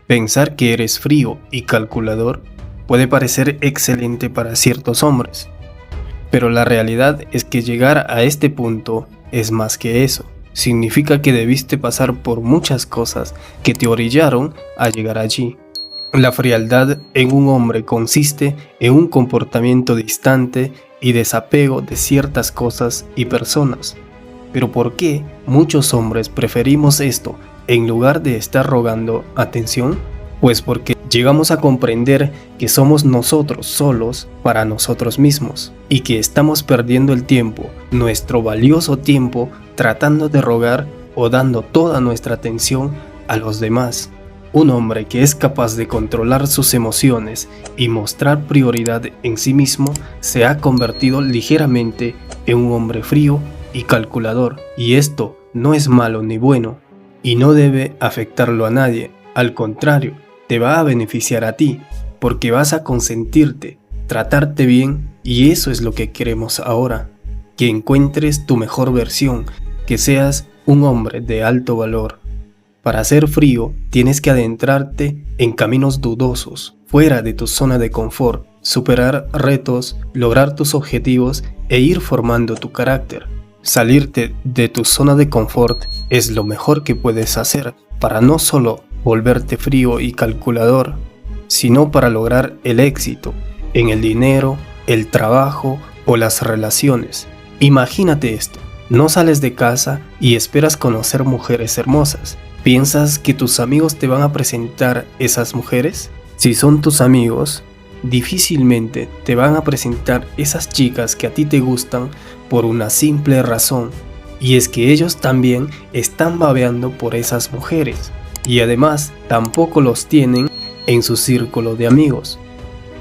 Pensar que eres frío y calculador puede parecer excelente para ciertos hombres, pero la realidad es que llegar a este punto es más que eso. Significa que debiste pasar por muchas cosas que te orillaron a llegar allí. La frialdad en un hombre consiste en un comportamiento distante y desapego de ciertas cosas y personas. Pero ¿por qué muchos hombres preferimos esto en lugar de estar rogando atención? Pues porque llegamos a comprender que somos nosotros solos para nosotros mismos y que estamos perdiendo el tiempo, nuestro valioso tiempo, tratando de rogar o dando toda nuestra atención a los demás. Un hombre que es capaz de controlar sus emociones y mostrar prioridad en sí mismo se ha convertido ligeramente en un hombre frío y calculador, y esto no es malo ni bueno y no debe afectarlo a nadie. Al contrario, te va a beneficiar a ti porque vas a consentirte, tratarte bien, y eso es lo que queremos ahora, que encuentres tu mejor versión, que seas un hombre de alto valor. Para ser frío tienes que adentrarte en caminos dudosos, fuera de tu zona de confort, superar retos, lograr tus objetivos e ir formando tu carácter. Salirte de tu zona de confort es lo mejor que puedes hacer para no solo volverte frío y calculador, sino para lograr el éxito en el dinero, el trabajo o las relaciones. Imagínate esto, no sales de casa y esperas conocer mujeres hermosas. ¿Piensas que tus amigos te van a presentar esas mujeres? Si son tus amigos, difícilmente te van a presentar esas chicas que a ti te gustan por una simple razón, y es que ellos también están babeando por esas mujeres, y además tampoco los tienen en su círculo de amigos.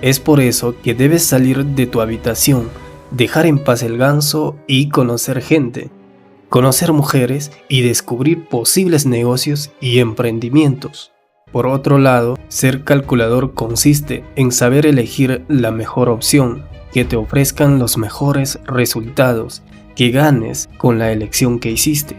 Es por eso que debes salir de tu habitación, dejar en paz el ganso y conocer gente, conocer mujeres y descubrir posibles negocios y emprendimientos. Por otro lado, ser calculador consiste en saber elegir la mejor opción, que te ofrezcan los mejores resultados, que ganes con la elección que hiciste.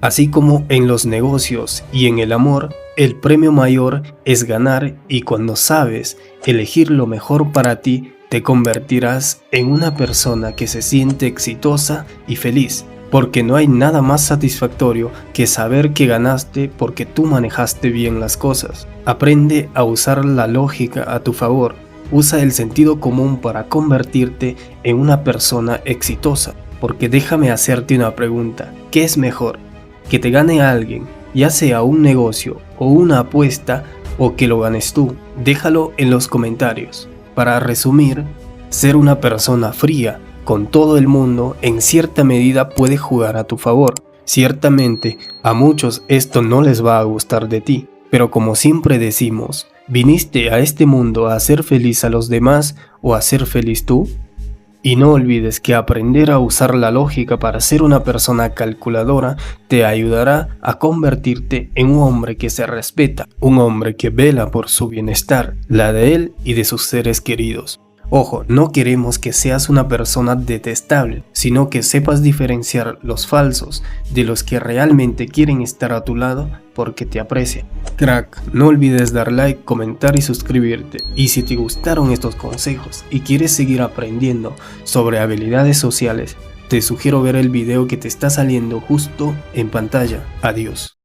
Así como en los negocios y en el amor, el premio mayor es ganar, y cuando sabes elegir lo mejor para ti, te convertirás en una persona que se siente exitosa y feliz, porque no hay nada más satisfactorio que saber que ganaste porque tú manejaste bien las cosas. Aprende a usar la lógica a tu favor. Usa el sentido común para convertirte en una persona exitosa. Porque déjame hacerte una pregunta. ¿Qué es mejor? ¿Que te gane alguien, ya sea un negocio o una apuesta, o que lo ganes tú? Déjalo en los comentarios. Para resumir, ser una persona fría con todo el mundo en cierta medida puede jugar a tu favor. Ciertamente, a muchos esto no les va a gustar de ti, pero como siempre decimos, ¿viniste a este mundo a hacer feliz a los demás o a ser feliz tú? Y no olvides que aprender a usar la lógica para ser una persona calculadora te ayudará a convertirte en un hombre que se respeta, un hombre que vela por su bienestar, la de él y de sus seres queridos. Ojo, no queremos que seas una persona detestable, sino que sepas diferenciar los falsos de los que realmente quieren estar a tu lado porque te aprecian. Crack, no olvides dar like, comentar y suscribirte. Y si te gustaron estos consejos y quieres seguir aprendiendo sobre habilidades sociales, te sugiero ver el video que te está saliendo justo en pantalla. Adiós.